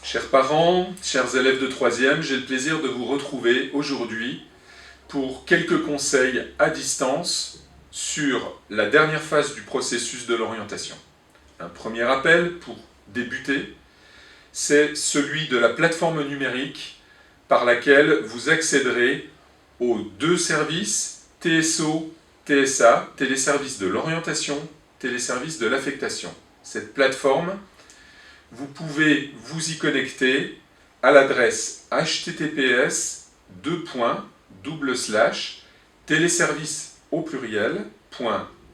Chers parents, chers élèves de 3e, j'ai le plaisir de vous retrouver aujourd'hui pour quelques conseils à distance sur la dernière phase du processus de l'orientation. Un premier appel pour débuter, c'est celui de la plateforme numérique par laquelle vous accéderez aux deux services TSO, TSA, téléservice de l'orientation, téléservice de l'affectation. Cette plateforme, vous pouvez vous y connecter à l'adresse https://téléservice au pluriel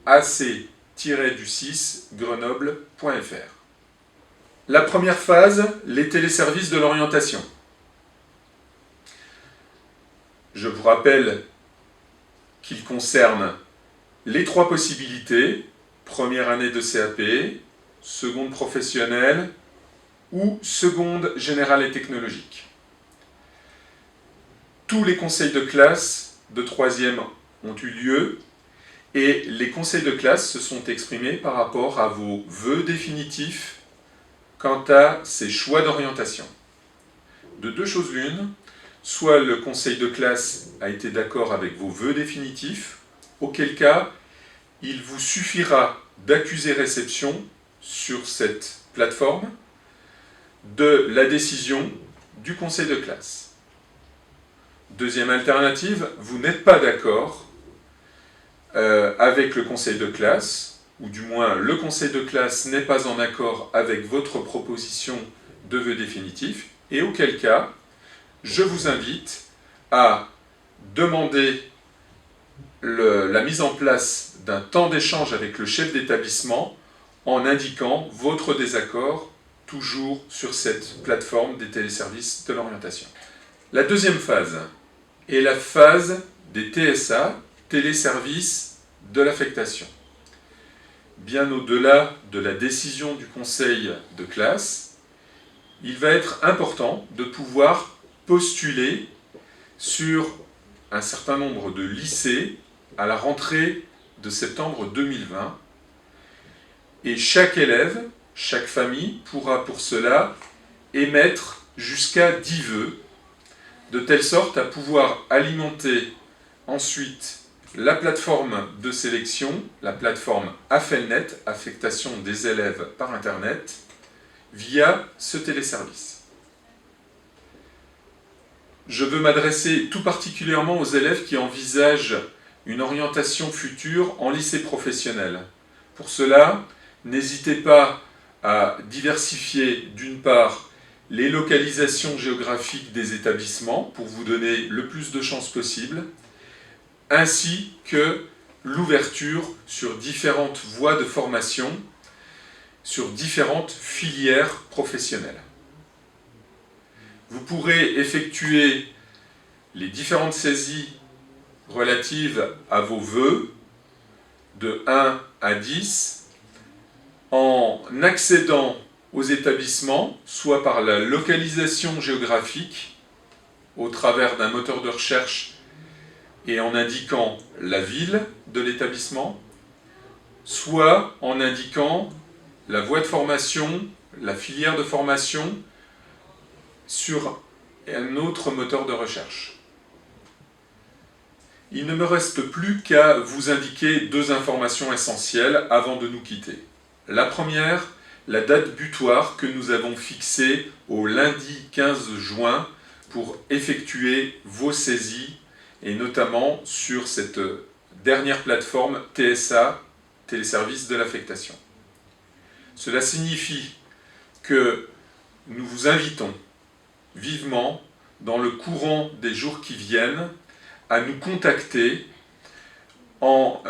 .ac-grenoble.fr. La première phase, les téléservices de l'orientation. Je vous rappelle qu'ils concernent les trois possibilités: première année de CAP, seconde professionnelle ou seconde générale et technologique. Tous les conseils de classe de 3e ont eu lieu et les conseils de classe se sont exprimés par rapport à vos vœux définitifs quant à ces choix d'orientation. De deux choses l'une, soit le conseil de classe a été d'accord avec vos vœux définitifs, auquel cas il vous suffira d'accuser réception sur cette plateforme de la décision du conseil de classe. Deuxième alternative, vous n'êtes pas d'accord avec le conseil de classe, ou du moins le conseil de classe n'est pas en accord avec votre proposition de vœux définitifs, et auquel cas, je vous invite à demander la mise en place d'un temps d'échange avec le chef d'établissement en indiquant votre désaccord toujours sur cette plateforme des téléservices de l'orientation. La deuxième phase est la phase des TSA, téléservices de l'affectation. Bien au-delà de la décision du conseil de classe, il va être important de pouvoir postuler sur un certain nombre de lycées à la rentrée de septembre 2020. Et chaque élève, chaque famille pourra pour cela émettre jusqu'à 10 vœux, de telle sorte à pouvoir alimenter ensuite la plateforme de sélection, la plateforme AFELNET, affectation des élèves par Internet, via ce téléservice. Je veux m'adresser tout particulièrement aux élèves qui envisagent une orientation future en lycée professionnel. Pour cela, n'hésitez pas à diversifier d'une part les localisations géographiques des établissements pour vous donner le plus de chances possible, ainsi que l'ouverture sur différentes voies de formation, sur différentes filières professionnelles. Vous pourrez effectuer les différentes saisies relatives à vos vœux de 1 à 10 en accédant aux établissements, soit par la localisation géographique au travers d'un moteur de recherche et en indiquant la ville de l'établissement, soit en indiquant la voie de formation, la filière de formation sur un autre moteur de recherche. Il ne me reste plus qu'à vous indiquer deux informations essentielles avant de nous quitter. La première, la date butoir que nous avons fixée au lundi 15 juin pour effectuer vos saisies, et notamment sur cette dernière plateforme TSA, téléservice de l'affectation. Cela signifie que nous vous invitons vivement, dans le courant des jours qui viennent, à nous contacter en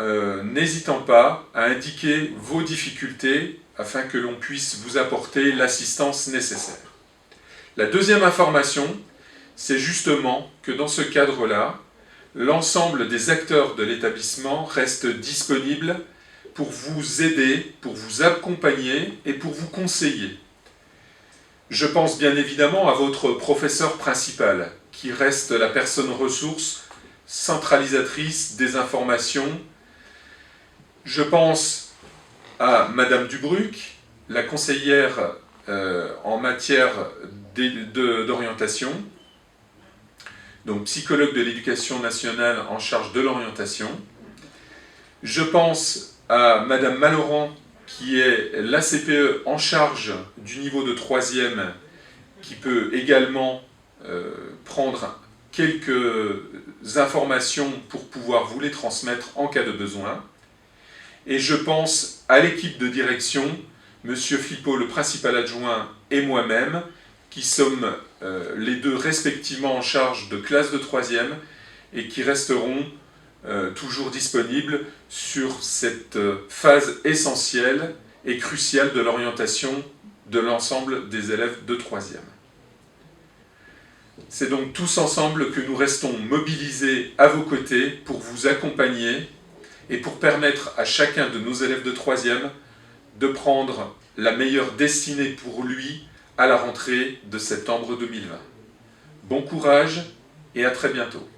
n'hésitant pas à indiquer vos difficultés afin que l'on puisse vous apporter l'assistance nécessaire. La deuxième information, c'est justement que dans ce cadre-là, l'ensemble des acteurs de l'établissement reste disponible pour vous aider, pour vous accompagner et pour vous conseiller. Je pense bien évidemment à votre professeur principal, qui reste la personne ressource centralisatrice des informations. Je pense à Madame Dubruck, la conseillère en matière d'orientation, donc psychologue de l'éducation nationale en charge de l'orientation. Je pense à Madame Malorand, qui est l'ACPE en charge du niveau de 3e, qui peut également prendre quelques informations pour pouvoir vous les transmettre en cas de besoin. Et je pense à l'équipe de direction, Monsieur Flippo, le principal adjoint, et moi-même, qui sommes les deux respectivement en charge de classe de 3e et qui resteront toujours disponibles sur cette phase essentielle et cruciale de l'orientation de l'ensemble des élèves de 3e. C'est donc tous ensemble que nous restons mobilisés à vos côtés pour vous accompagner et pour permettre à chacun de nos élèves de 3e de prendre la meilleure destinée pour lui à la rentrée de septembre 2020. Bon courage et à très bientôt.